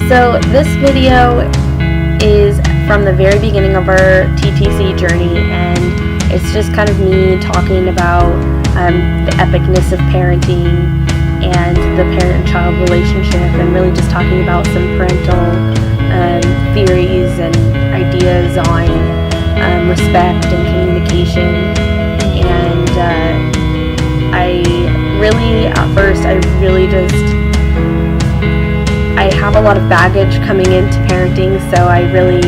So this video is from the very beginning of our TTC journey, and it's just kind of me talking about the epicness of parenting and the parent-child relationship, and really just talking about some parental theories and ideas on respect and communication. And I have a lot of baggage coming into parenting, so I really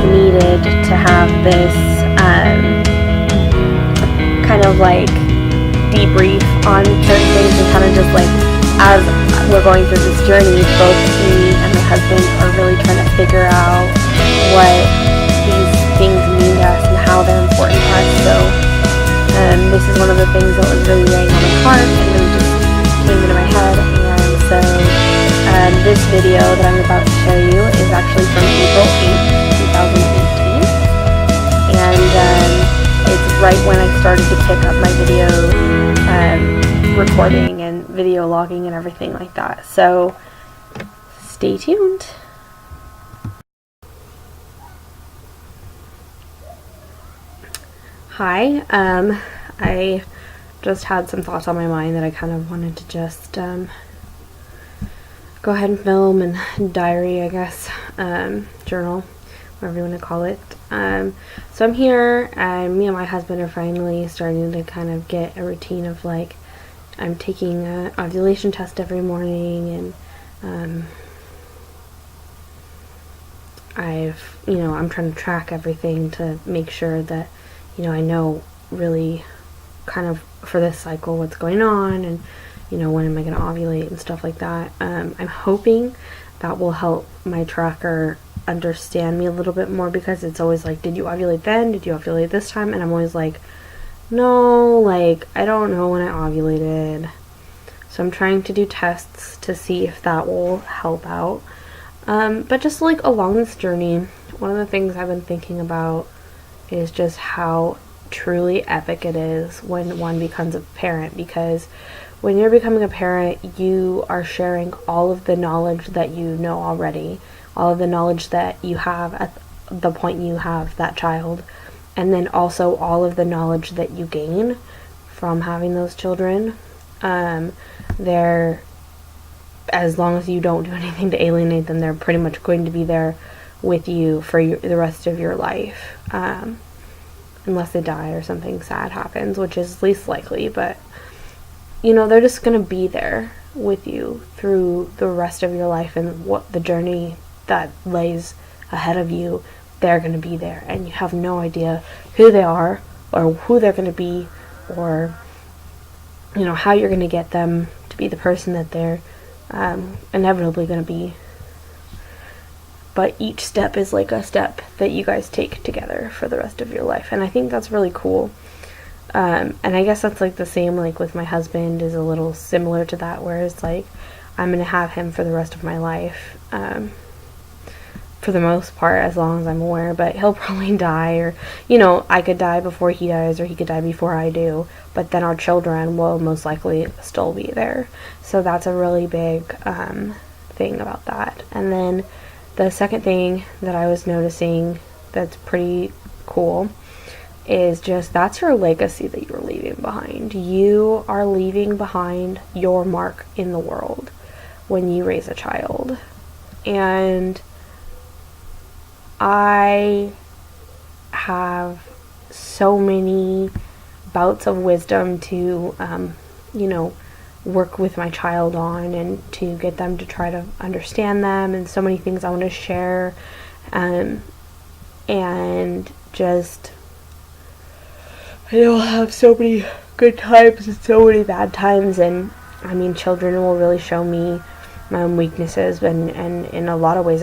needed to have this kind of like debrief on certain things, and kind of just like, as we're going through this journey, both me and my husband are really trying to figure out what these things mean to us and how they're important to us. So this is one of the things that was really weighing on my heart and really just came into my head. And so this video that I'm about to show you is actually from April 8th, 2018. And it's right when I started to pick up my video recording and video logging and everything like that. So stay tuned. Hi, I just had some thoughts on my mind that I kind of wanted to just go ahead and film and diary, I guess, journal, whatever you want to call it. So I'm here, and me and my husband are finally starting to kind of get a routine of, like, I'm taking an ovulation test every morning, and I'm trying to track everything to make sure that, I know really kind of for this cycle what's going on, and when am I going to ovulate and stuff like that. I'm hoping that will help my tracker understand me a little bit more, because it's always like, did you ovulate then? Did you ovulate this time? And I'm always like, no, like, I don't know when I ovulated. So I'm trying to do tests to see if that will help out. But just like along this journey, one of the things I've been thinking about is just how truly epic it is when one becomes a parent, because when you're becoming a parent, you are sharing all of the knowledge that you know already, all of the knowledge that you have at the point you have that child, and then also all of the knowledge that you gain from having those children. They're, as long as you don't do anything to alienate them, they're pretty much going to be there with you for the rest of your life, unless they die or something sad happens, which is least likely. But they're just going to be there with you through the rest of your life, and what the journey that lays ahead of you, they're going to be there, and you have no idea who they are or who they're going to be, or how you're going to get them to be the person that they're inevitably going to be. But each step is like a step that you guys take together for the rest of your life, and I think that's really cool. And I guess that's like the same, like with my husband, is a little similar to that, where it's like, I'm going to have him for the rest of my life, for the most part, as long as I'm aware. But he'll probably die, or I could die before he dies, or he could die before I do, but then our children will most likely still be there. So that's a really big thing about that. And then the second thing that I was noticing that's pretty cool is just, that's your legacy that you're leaving behind. You are leaving behind your mark in the world when you raise a child. And I have so many bouts of wisdom to, work with my child on, and to get them to try to understand them, and so many things I want to share, and just, I'll have so many good times and so many bad times. And children will really show me my own weaknesses, and in a lot of ways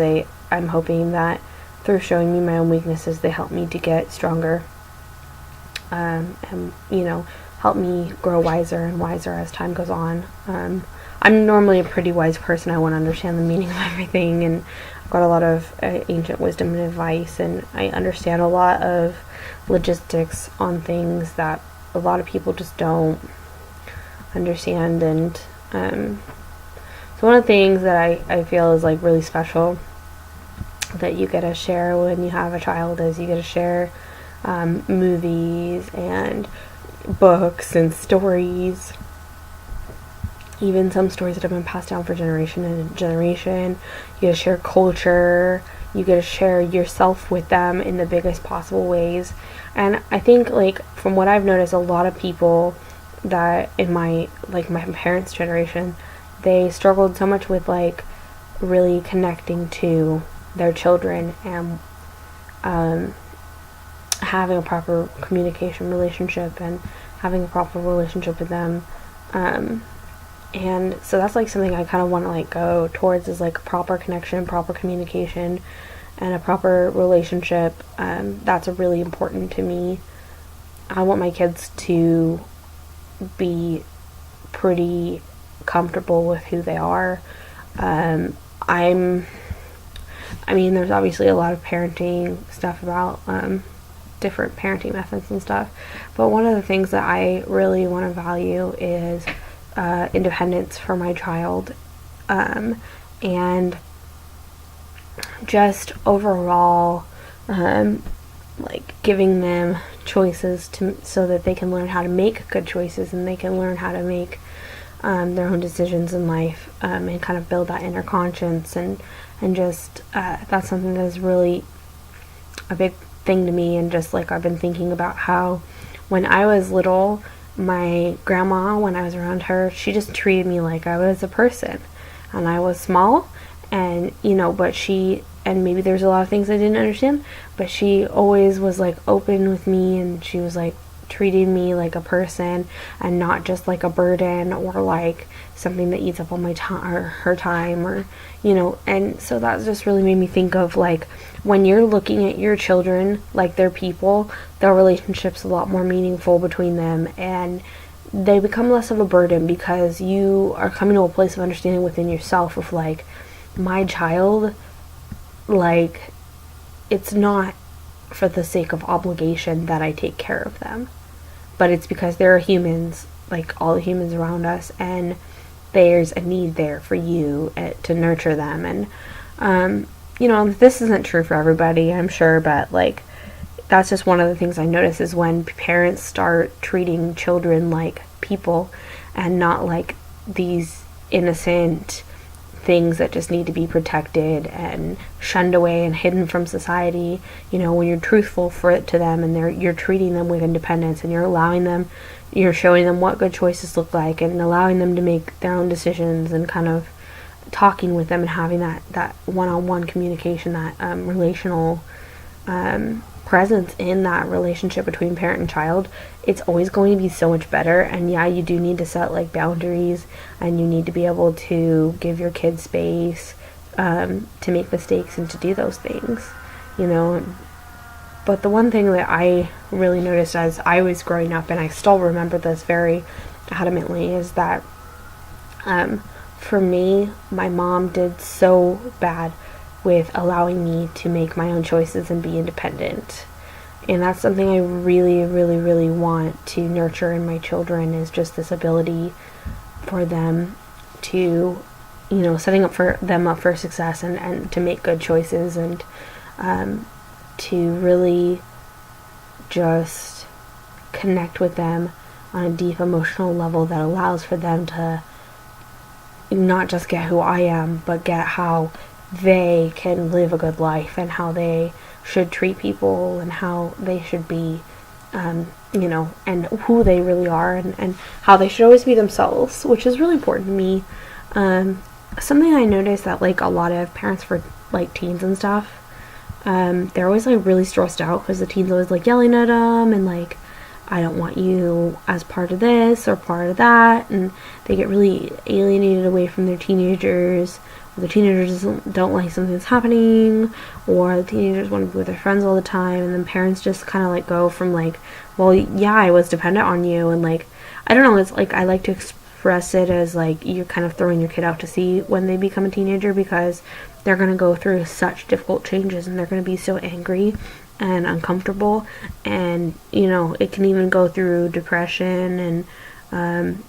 I'm hoping that through showing me my own weaknesses, they help me to get stronger, and help me grow wiser and wiser as time goes on. I'm normally a pretty wise person. I want to understand the meaning of everything, and I've got a lot of ancient wisdom and advice, and I understand a lot of logistics on things that a lot of people just don't understand. And so So one of the things that I feel is like really special that you get to share when you have a child is you get to share movies and books and stories, even some stories that have been passed down for generation and generation. You get to share culture, you get to share yourself with them in the biggest possible ways. And I think, like, from what I've noticed, a lot of people that in my parents' generation, they struggled so much with like really connecting to their children and having a proper communication relationship and having a proper relationship with them. And so that's like something I kind of want to like go towards, is like proper connection, proper communication, and a proper relationship. That's really important to me. I want my kids to be pretty comfortable with who they are. There's obviously a lot of parenting stuff about different parenting methods and stuff, but one of the things that I really want to value is independence for my child, and just overall like giving them choices so that they can learn how to make good choices, and they can learn how to make their own decisions in life, and kind of build that inner conscience, and just that's something that is really a big thing to me. And just like I've been thinking about how when I was little, my grandma, when I was around her, she just treated me like I was a person, and I was small, and and maybe there's a lot of things I didn't understand, but she always was like open with me, and she was like treating me like a person and not just like a burden or like something that eats up all my time or her time, or and so that just really made me think of like when you're looking at your children like they're people, their relationship's a lot more meaningful between them, and they become less of a burden because you are coming to a place of understanding within yourself of like, my child, like, it's not for the sake of obligation that I take care of them, but it's because they're humans like all the humans around us, and there's a need there for you to nurture them. And this isn't true for everybody, I'm sure, but like that's just one of the things I notice is when parents start treating children like people and not like these innocent things that just need to be protected and shunned away and hidden from society. When you're truthful to them, and you're treating them with independence, and you're showing them what good choices look like, and allowing them to make their own decisions, and kind of talking with them and having that one-on-one communication, that relational presence in that relationship between parent and child, it's always going to be so much better. And yeah, you do need to set like boundaries, and you need to be able to give your kids space to make mistakes and to do those things, But the one thing that I really noticed as I was growing up, and I still remember this very adamantly, is that for me, my mom did so bad with allowing me to make my own choices and be independent. And that's something I really, really, really want to nurture in my children, is just this ability for them to, setting them up for success, and to make good choices, and to really just connect with them on a deep emotional level that allows for them to not just get who I am, but get how they can live a good life, and how they should treat people, and how they should be, and who they really are, and how they should always be themselves, which is really important to me. Something I noticed that like a lot of parents for like teens and stuff, they're always like really stressed out because the teens always like yelling at them, and like, I don't want you as part of this or part of that, and they get really alienated away from their teenagers, or the teenagers don't like something that's happening, or the teenagers want to be with their friends all the time, and then parents just kind of like go from like, well, yeah, I was dependent on you, and like, I don't know, it's like, I like to express it as like, you're kind of throwing your kid out to sea when they become a teenager, because they're going to go through such difficult changes, and they're going to be so angry and uncomfortable, and it can even go through depression and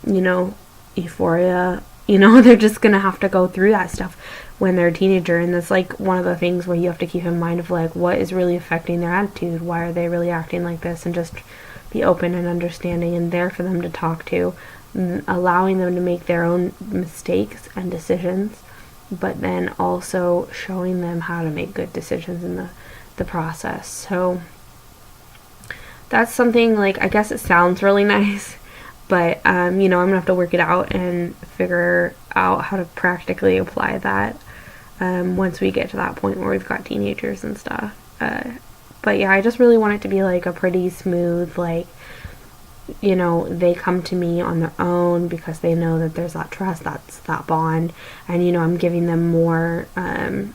euphoria you know, they're just gonna have to go through that stuff when they're a teenager. And that's like one of the things where you have to keep in mind of like what is really affecting their attitude, why are they really acting like this, and just be open and understanding and there for them to talk to, allowing them to make their own mistakes and decisions, but then also showing them how to make good decisions in the process. So that's something, like, I guess it sounds really nice, but you know, I'm gonna have to work it out and figure out how to practically apply that once we get to that point where we've got teenagers and stuff. But yeah, I just really want it to be like a pretty smooth, like, you know, they come to me on their own because they know that there's that trust, that's that bond, and you know, I'm giving them more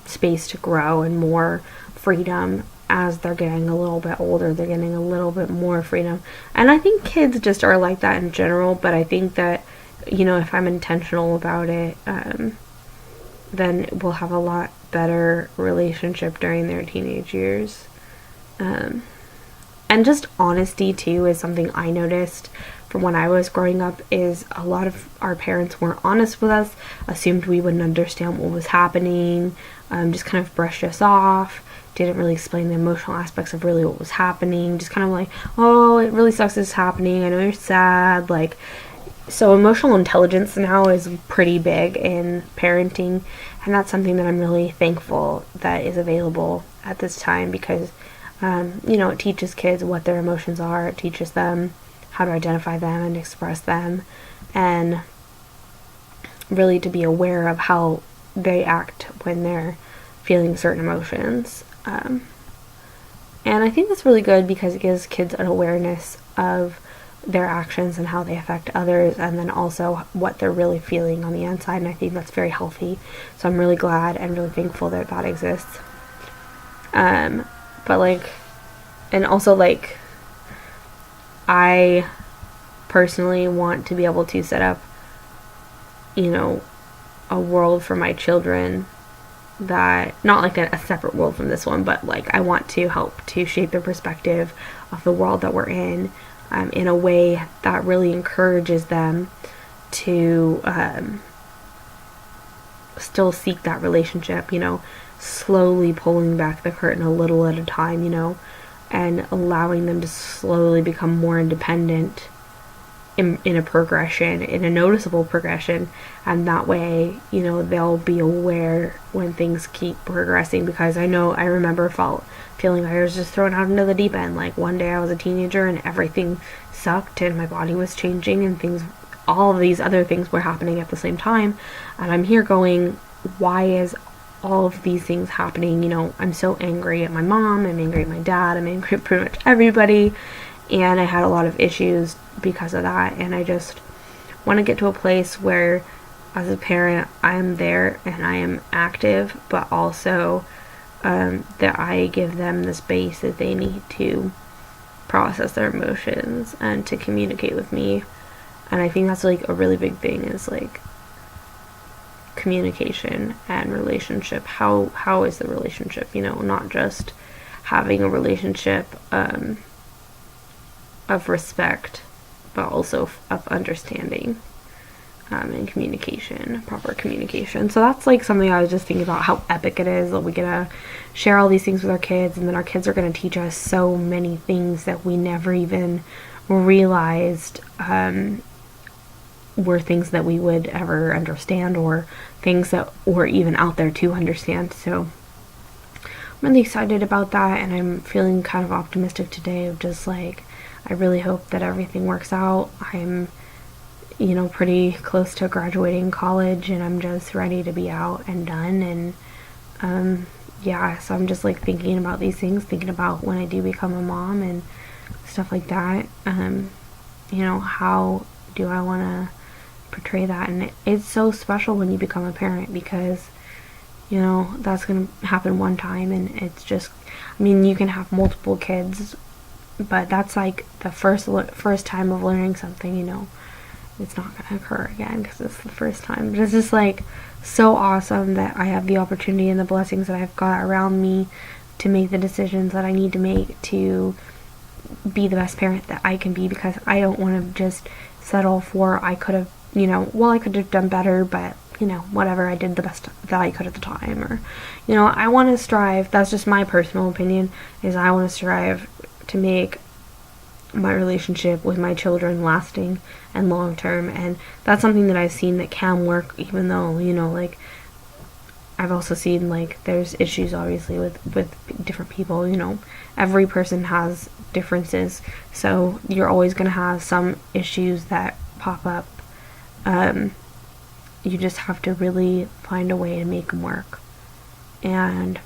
space to grow and more freedom. As they're getting a little bit older, they're getting a little bit more freedom. And I think kids just are like that in general, but I think that, you know, if I'm intentional about it, then we'll have a lot better relationship during their teenage years. And just honesty too is something I noticed from when I was growing up, is a lot of our parents weren't honest with us, assumed we wouldn't understand what was happening, just kind of brushed us off, didn't really explain the emotional aspects of really what was happening, just kind of like, oh, it really sucks this is happening, I know you're sad, like. So emotional intelligence now is pretty big in parenting, and that's something that I'm really thankful that is available at this time, because you know, it teaches kids what their emotions are, it teaches them how to identify them and express them, and really to be aware of how they act when they're feeling certain emotions. And I think that's really good because it gives kids an awareness of their actions and how they affect others, and then also what they're really feeling on the inside, and I think that's very healthy. So I'm really glad and really thankful that that exists. But like, and also like, I personally want to be able to set up, you know, a world for my children that, not like a separate world from this one, but like I want to help to shape their perspective of the world that we're in a way that really encourages them to still seek that relationship, you know, slowly pulling back the curtain a little at a time, you know, and allowing them to slowly become more independent in a progression, in a noticeable progression, and that way, you know, they'll be aware when things keep progressing, because I remember feeling like I was just thrown out into the deep end. Like one day I was a teenager and everything sucked and my body was changing and things, all of these other things were happening at the same time, and I'm here going, why is all of these things happening? You know, I'm so angry at my mom, I'm angry at my dad, I'm angry at pretty much everybody, and I had a lot of issues because of that, and I just want to get to a place where as a parent I'm there and I am active, but also that I give them the space that they need to process their emotions and to communicate with me. And I think that's like a really big thing, is like communication and relationship. How is the relationship, you know, not just having a relationship of respect, but also of understanding and communication, proper communication. So that's like something I was just thinking about, how epic it is that we get to share all these things with our kids, and then our kids are going to teach us so many things that we never even realized were things that we would ever understand, or things that were even out there to understand. So I'm really excited about that, and I'm feeling kind of optimistic today of just like, I really hope that everything works out. I'm, you know, pretty close to graduating college, and I'm just ready to be out and done. And yeah, so I'm just like thinking about these things, thinking about when I do become a mom and stuff like that. You know, how do I want to portray that? And it's so special when you become a parent, because, you know, that's going to happen one time, and it's just, I mean, you can have multiple kids, but that's like the first time of learning something, you know. It's not going to occur again because it's the first time. But it's just like so awesome that I have the opportunity and the blessings that I've got around me to make the decisions that I need to make to be the best parent that I can be, because I don't want to just settle for, I could have you know, well, I could have done better, but, you know, whatever, I did the best that I could at the time. Or, you know, I want to strive, that's just my personal opinion, is I want to strive to make my relationship with my children lasting and long term. And that's something that I've seen that can work, even though, you know, like, I've also seen, like, there's issues obviously with different people. You know, every person has differences, so you're always going to have some issues that pop up. You just have to really find a way to make them work. And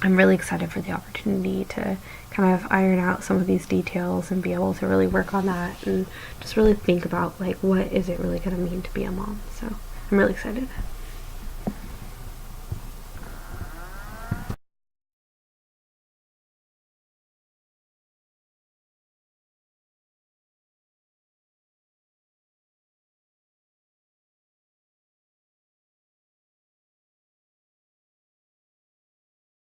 I'm really excited for the opportunity to kind of iron out some of these details and be able to really work on that and just really think about, like, what is it really going to mean to be a mom. So I'm really excited.